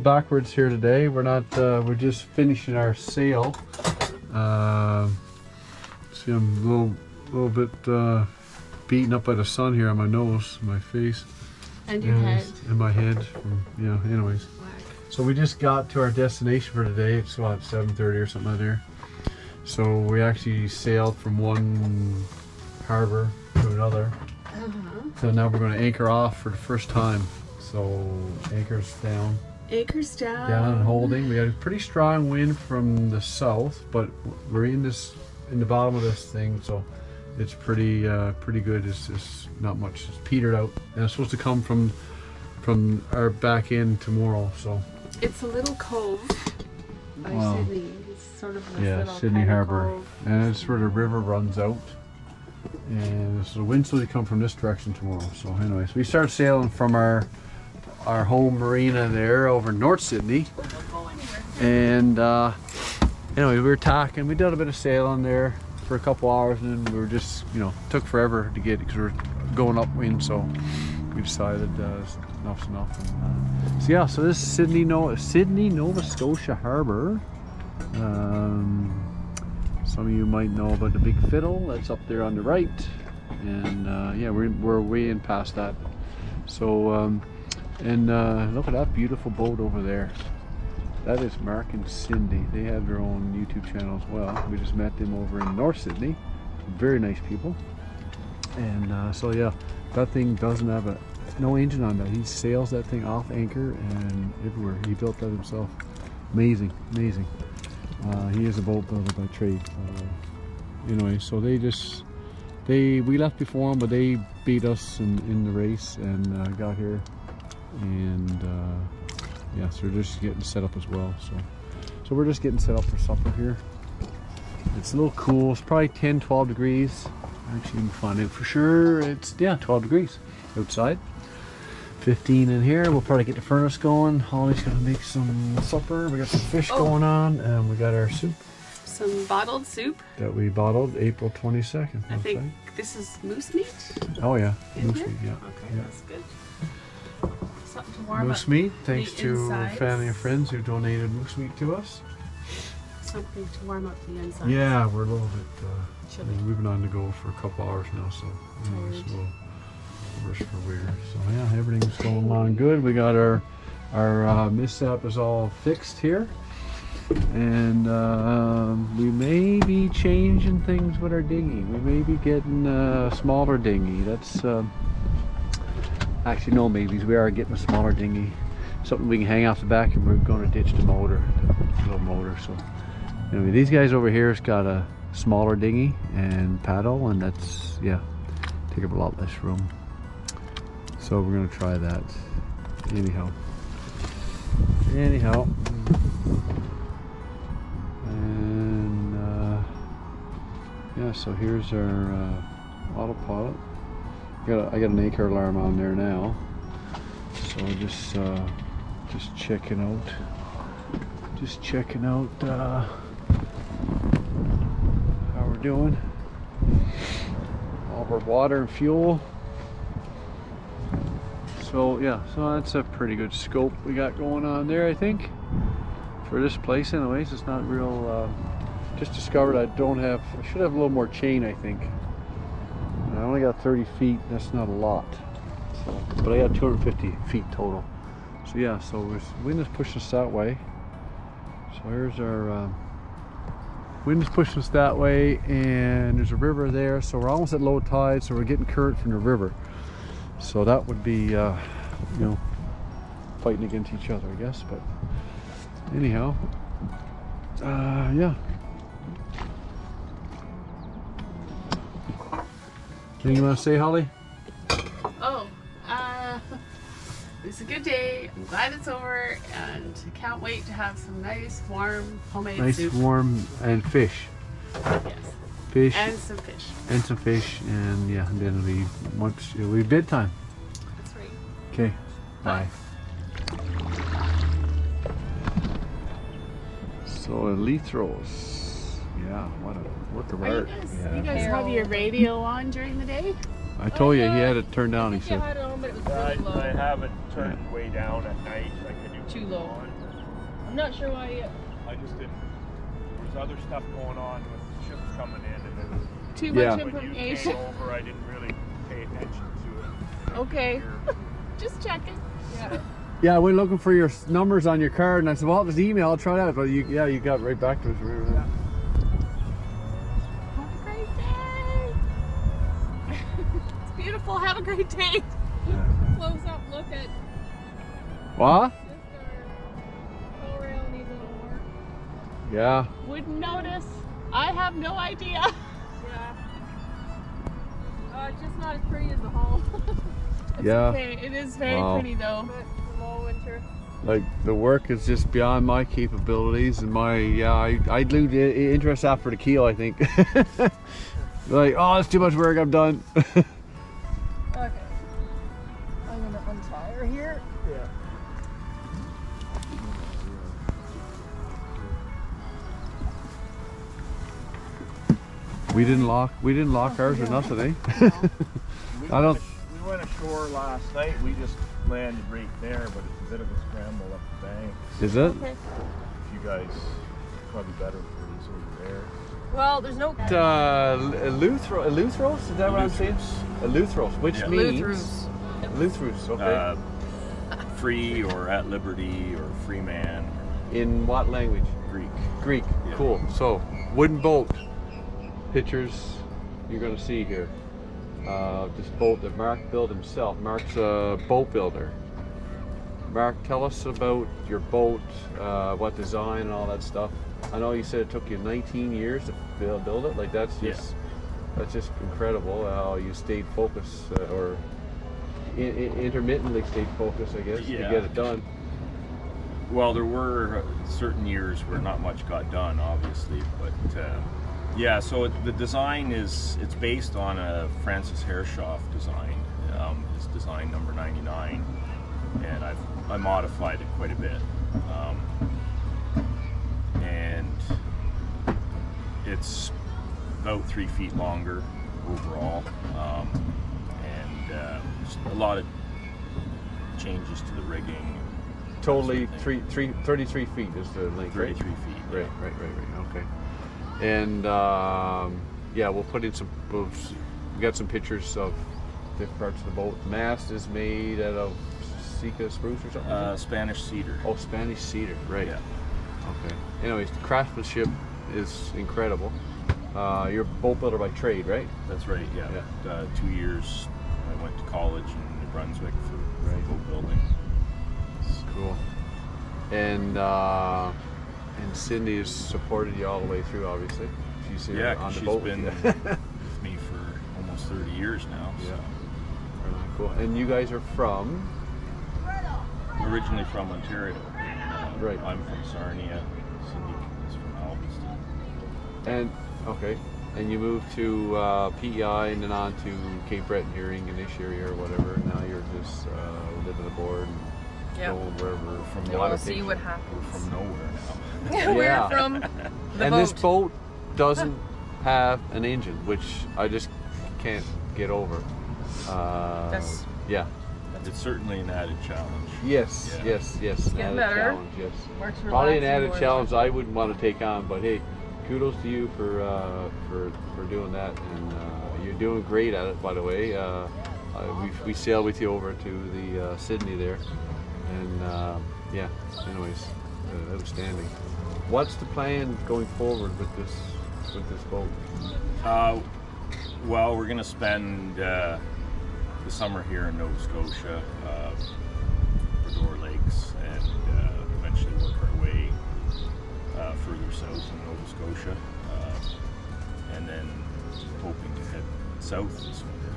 backwards here today. We're not. We're just finishing our sail. See, I'm a little bit beaten up by the sun here on my nose, my face, and your head, and my head. Yeah. Anyways, so we just got to our destination for today. It's about 7:30 or something like there. So we actually sailed from one harbor to another. So now we're going to anchor off for the first time. So anchor's down. Anchor's down. Down and holding. We had a pretty strong wind from the south, but we're in the bottom of this thing, so it's pretty good. It's not much. It's petered out, and it's supposed to come from our back end tomorrow. So it's a little cove by Sydney. It's sort of this Sydney Harbor, and it's where the river runs out. And so the wind's supposed to come from this direction tomorrow. So anyways, we start sailing from our home marina there over in North Sydney. And anyway, we were talking. We did a bit of sailing there for a couple hours, and then we were just, took forever to get, because we were going upwind. So we decided enough's enough. And, so yeah, so this is Sydney, Nova Scotia Harbor. Some of you might know about the Big Fiddle. That's up there on the right, and yeah, we're way in past that. So look at that beautiful boat over there. That is Mark and Cindy. They have their own YouTube channel as well. We just met them over in North Sydney. Very nice people. And so yeah, that thing doesn't have no engine on that. He sails that thing off anchor and everywhere. He built that himself. Amazing, amazing. He is a boat builder by trade. Anyway, so we left before him, but they beat us in the race and got here. And yeah, so we're just getting set up as well. So we're just getting set up for supper here. It's a little cool. It's probably 10-12 degrees. Actually, you can find it for sure. It's 12 degrees outside. 15 in here. We'll probably get the furnace going. Holly's gonna make some supper. We got some fish going on, and we got our soup. Some bottled soup that we bottled April 22nd. I think this is moose meat. Oh yeah, moose meat. Yeah. Okay, that's good. Something to warm moose up meat. Thanks to insides. Family and friends who donated moose meat to us. Something to warm up the inside. Yeah, we're a little bit chilly. We've been on the go for a couple hours now, so worse for weird. So yeah, everything's going along good. We got our mishap is all fixed here, and we may be changing things with our dinghy. We may be getting a smaller dinghy. That's actually no maybes. We are getting a smaller dinghy, something we can hang off the back, and we're going to ditch the motor, the little motor. So anyway, these guys over here has got a smaller dinghy and paddle, and that's take up a lot less room. So we're gonna try that. Anyhow. And yeah, so here's our autopilot. I got an anchor alarm on there now. So just checking out how we're doing. All of our water and fuel. So yeah, so that's a pretty good scope we got going on there, I think, for this place. Anyways, it's not real. Just discovered I should have a little more chain, I think. I only got 30 feet. That's not a lot. So, but I got 250 feet total. So yeah, so wind is pushing us that way. So here's our wind is pushing us that way, and there's a river there. So we're almost at low tide. So we're getting current from the river. So that would be, fighting against each other, I guess. But anyhow, yeah. Anything you want to say, Holly? Oh, it's a good day. I'm glad it's over, and can't wait to have some nice, warm, homemade soup. Nice, warm, and fish. Yes. Fish. And some fish. And some fish, and yeah, and then it'll be bedtime. That's right. Okay, bye. So Eleutheros, yeah, what a work of art. You guys have your radio on during the day? I told you he had it turned down. He said. I have it turned way down at night. I could do too low. on. I'm not sure why. I just didn't. There was other stuff going on with ships coming in, and then Too much when you information. came over, I didn't really pay attention to it. Okay. Just checking. Yeah. Yeah, I went looking for your numbers on your card, and I said, well, just email, I'll try that. But you got right back to us. Have a great day. It's beautiful. Have a great day. Close up look at What? this. Our tow rail needs a little work. Yeah. Wouldn't notice. I have no idea. Yeah. It's just not as pretty as the hull. It's Yeah. okay. It is very Wow. pretty though. But the low winter. Like, the work is just beyond my capabilities, and I'd lose interest after the keel, I think. Like, oh, it's too much work, I'm done. Okay. I'm gonna untie her here. Yeah. We didn't lock ours or nothing, eh? I don't. We went ashore last night. We just landed right there, but it's a bit of a scramble up the bank. Is it? Okay. If you guys probably better for these over there. Well, there's no. Eleutheros? Is that what I'm saying? Eleutheros, which Yeah. means Eleutheros. Eleutheros. Okay. Free or at liberty or free man. In what language? Greek. Greek. Yeah. Cool. So, wooden boat. Pictures you're going to see here. This boat that Mark built himself. Mark's a boat builder. Mark, tell us about your boat, what design and all that stuff. I know you said it took you 19 years to build it. Like, that's just incredible how you stayed focused, or intermittently stayed focused, I guess, to Yeah. get it done. Well, there were certain years where not much got done, obviously, but yeah. So the design it's based on a Francis Hershoff design. His design number 99, and I modified it quite a bit. And it's about 3 feet longer overall, and just a lot of changes to the rigging. Totally, That sort of thing. 33 feet is the length, right? 33 feet. yeah. Right. Okay. And yeah, we'll put in we got some pictures of different parts of the boat. The mast is made out of Sitka spruce or something. Spanish cedar. Oh, Spanish cedar, right? Yeah. Okay. Anyways, the craftsmanship is incredible. You're a boat builder by trade, right? That's right. Yeah. 2 years. I went to college in New Brunswick for boat building. Cool. And Cindy has supported you all the way through, obviously. She's here Yeah, on the she's boat. been with with you. me for almost 30 years now. Yeah. So. Really cool. And you guys are from? Originally from Ontario. Right. I'm from Sarnia. Cindy is from Alveston. And okay. And you moved to PEI and then on to Cape Breton here, English area or whatever. Now you're just living aboard and Yep. going wherever from And we'll see what We're happens. from nowhere now. We're Yeah. from the And boat. this boat doesn't have an engine, which I just can't get over. That's- Yeah. It's certainly an added challenge. Yes. Yeah. Yes. An getting added better. challenge. Yes. Works Probably an relaxing added more. challenge I wouldn't want to take on, but hey, kudos to you for doing that, and you're doing great at it, by the way. We sailed with you over to the Sydney there, and yeah. Anyways, outstanding. What's the plan going forward with this boat? Well, we're going to spend the summer here in Nova Scotia, Bredor Lakes, and eventually work our way further south in Nova Scotia, and then hoping to head south this winter.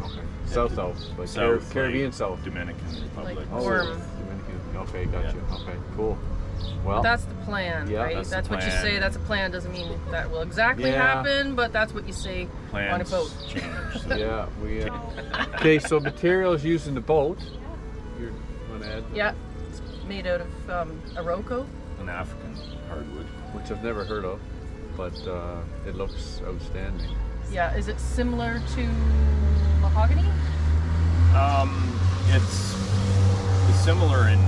Okay. Head South, like south, Caribbean like South. Dominican Republic. Like Oh, Worm. Dominican. Okay, gotcha. Yeah. Okay, cool. Well, That's the plan, Yeah, right? that's the That's what you plan. say. That's a plan. Doesn't mean that will exactly Yeah. happen, but that's what you say on a Plans boat. change. So yeah, we. Okay, so materials used in the boat. You're going to add, Yeah, it's made out of Iroko. an African hardwood. which I've never heard of, but it looks outstanding. Yeah, is it similar to mahogany? It's similar in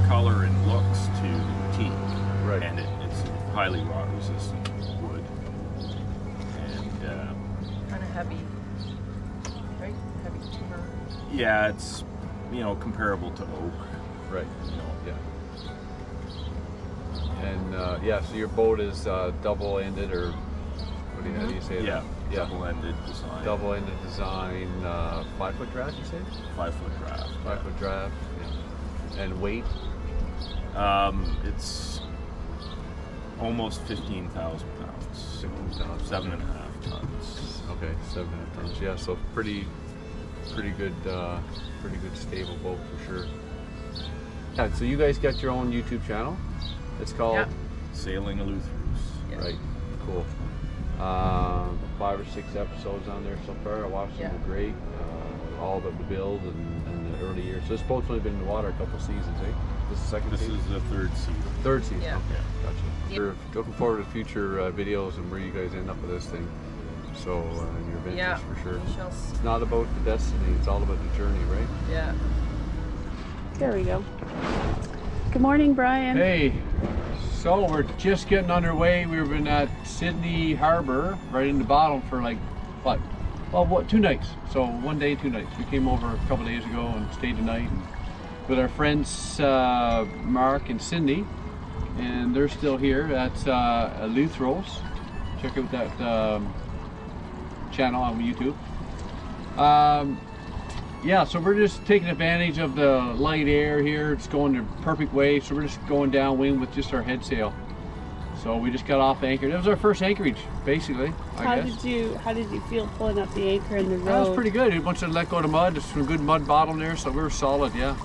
color and looks to Right. And it's highly rot resistant wood. And Kind of heavy, right? Heavy timber. yeah, it's, you know, comparable to oak. Right. You know. Yeah. And yeah, so your boat is double-ended, or what do you, how do you say Yeah, that? Yeah. double-ended design. Double-ended design, 5-foot draft, you say? 5-foot draft. 5-foot draft. Yeah. And weight? It's almost 15,000 pounds. 15,000. 7.5 tons. Okay, 7.5 tons. Yeah, so pretty good stable boat for sure. Yeah, so you guys got your own YouTube channel. It's called Yep. Sailing Eleutheros. Yeah. Right. Cool. 5 or 6 episodes on there so far. I watched them. Yeah. They're great. All about the build and the early years. So this boat's only been in the water a couple seasons, eh? This is the second This season? is the 3rd season. 3rd season. Yeah. Okay, gotcha. Yep. We're looking forward to future videos and where you guys end up with this thing. So your ventures Yeah. for sure. We shall It's not about the destiny. It's all about the journey, right? Yeah. There we go. Good morning, Brian. Hey, so we're just getting underway. We've been at Sydney Harbor, right in the bottom for like, what? Well, what, 2 nights. So 1 day, 2 nights. We came over a couple days ago and stayed the night with our friends Mark and Cindy, and they're still here. That's Eleutheros. Check out that channel on YouTube. Yeah, so we're just taking advantage of the light air here. It's going the perfect way, so we're just going downwind with just our head sail. So we just got off anchor. That was our first anchorage, basically, I guess. How did you feel pulling up the anchor in the road? That was pretty good. A bunch of let go of mud. There's some good mud bottom there, so we were solid, yeah.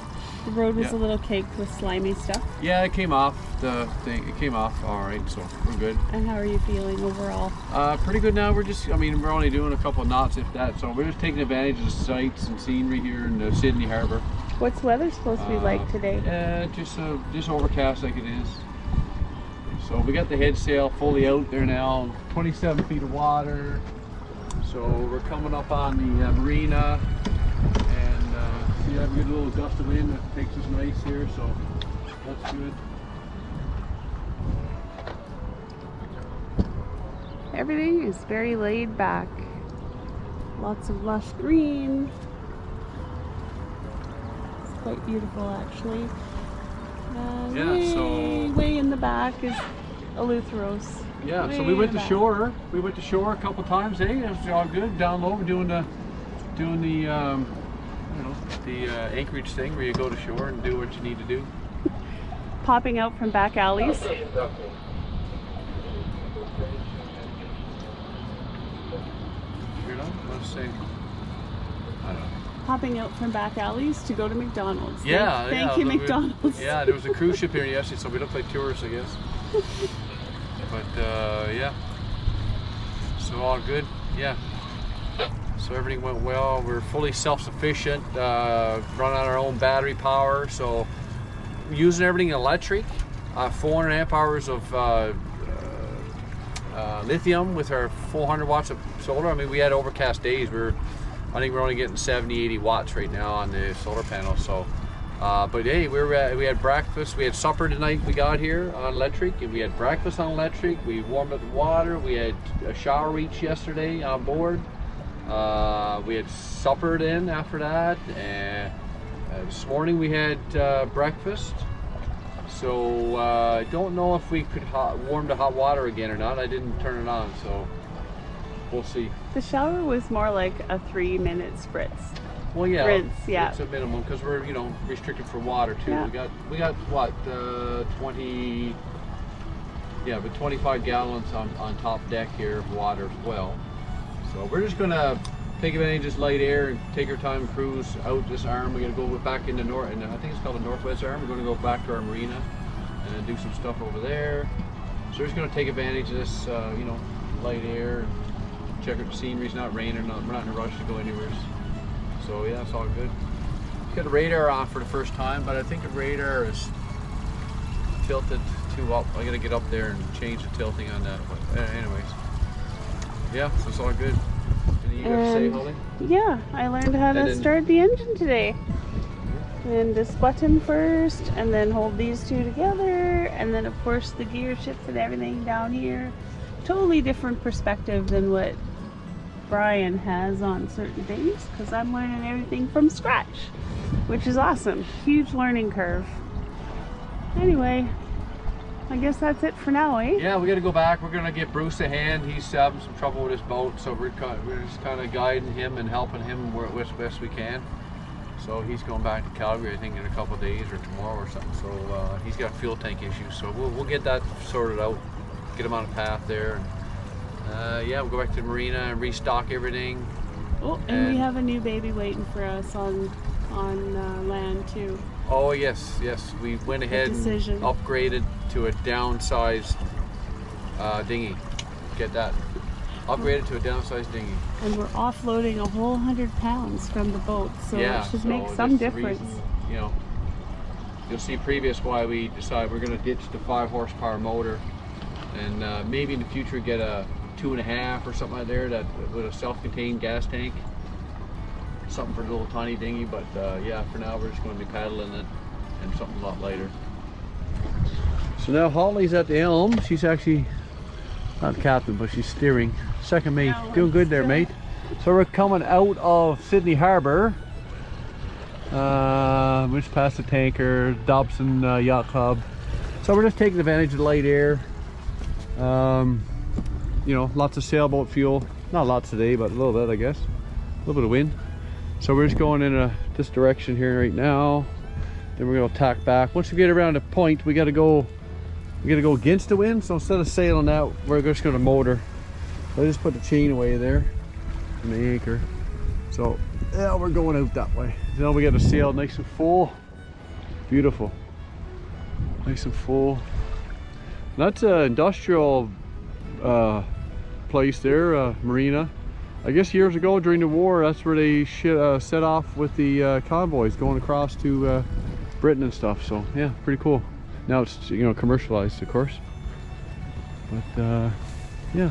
The road was Yeah. a little caked with slimy stuff. Yeah, it came off the thing. It came off all right, so we're good. And how are you feeling overall? Pretty good now. We're just, I mean, we're only doing a couple of knots, if that. So we're just taking advantage of the sights and scenery here in the Sydney Harbor. What's weather supposed to be like today? Yeah, just overcast like it is. So we got the head sail fully out there now, 27 feet of water. So we're coming up on the marina, and see, I have a good little gust of wind that takes us nice here, so that's good. Everything is very laid back. Lots of lush green. It's quite beautiful, actually. Yeah, way in the back is Eleutheros. Yeah, so Way we went in to the back. shore. We went to shore a couple times. It was all good. Down low, we're doing the you know, the anchorage thing where you go to shore and do what you need to do. Popping out from back alleys. You're not? Let's see. I don't know. Popping out from back alleys to go to McDonald's. Yeah, Thank you, McDonald's. Yeah, there was a cruise ship here yesterday, so we looked like tourists, I guess. But yeah, so all good. Yeah. So everything went well. We're fully self-sufficient. Run on our own battery power. So using everything electric. 4.5 amp hours of lithium with our 400 watts of solar. I mean, we had overcast days. I think we're only getting 70, 80 watts right now on the solar panel. So, but hey, we had breakfast. We had supper tonight. We got here on electric, and we had breakfast on electric. We warmed up the water. We had a shower each yesterday on board. We had supper then after that, and this morning we had breakfast. So I don't know if we could warm the hot water again or not. I didn't turn it on, so we'll see. The shower was more like a 3-minute spritz. Well, yeah, Rinse, yeah. it's a minimum because we're, you know, restricted for water too. Yeah. We got what 25 gallons on top deck here of water as well. So we're just gonna take advantage of this light air and take our time and cruise out this arm. We're gonna go back in the north, and I think it's called the northwest arm. We're gonna go back to our marina and then do some stuff over there. So we're just gonna take advantage of this, you know, light air. Check out the scenery. It's not raining. We're not in a rush to go anywhere. So yeah, it's all good. Got the radar on for the first time, but I think the radar is tilted too up. I gotta get up there and change the tilting on that. But anyways, yeah, so it's all good. Anything you got to say, Holly? Yeah, I learned how to And then- start the engine today. And this button first, and then hold these two together, and then of course the gear shifts and everything down here. Totally different perspective than what Brian has on certain things, because I'm learning everything from scratch, which is awesome. Huge learning curve. Anyway, I guess that's it for now, eh? Yeah, we got to go back. We're gonna give Bruce a hand. He's having some trouble with his boat, so we're just kind of guiding him and helping him where as best we can. So he's going back to Calgary, I think, in a couple of days or tomorrow or something. So he's got fuel tank issues, so we'll get that sorted out, get him on a path there. And, yeah, we'll go back to the marina and restock everything. Oh, and we have a new baby waiting for us on land too. Oh yes, we went ahead and upgraded to a downsized dinghy. Get that. Upgraded to a downsized dinghy. And we're offloading a whole 100 pounds from the boat, so yeah, it should make some difference. Reason, you know, you'll see previous why we decided we're going to ditch the 5 horsepower motor, and maybe in the future get a 2.5 or something like that with a self-contained gas tank. Something for the little tiny dinghy, but yeah, for now we're just going to be paddling it and something a lot lighter. So now Holly's at the helm. She's actually not the captain, but she's steering. Second mate, doing good there, mate. So we're coming out of Sydney Harbour. We just passed the tanker, Dobson Yacht Club. So we're just taking advantage of the light air. You know, lots of sailboat fuel. Not lots today, but a little bit, I guess. A little bit of wind. So we're just going in this direction here right now. Then we're gonna tack back. Once we get around a point, we gotta go against the wind. So instead of sailing out, we're just gonna motor. So I just put the chain away there and the anchor. So yeah, we're going out that way. Now we got a sail nice and full. Beautiful. Nice and full. And that's an industrial place there, marina. I guess years ago during the war, that's where they set off with the convoys going across to Britain and stuff. So yeah, pretty cool. Now it's, you know, commercialized, of course. But yeah.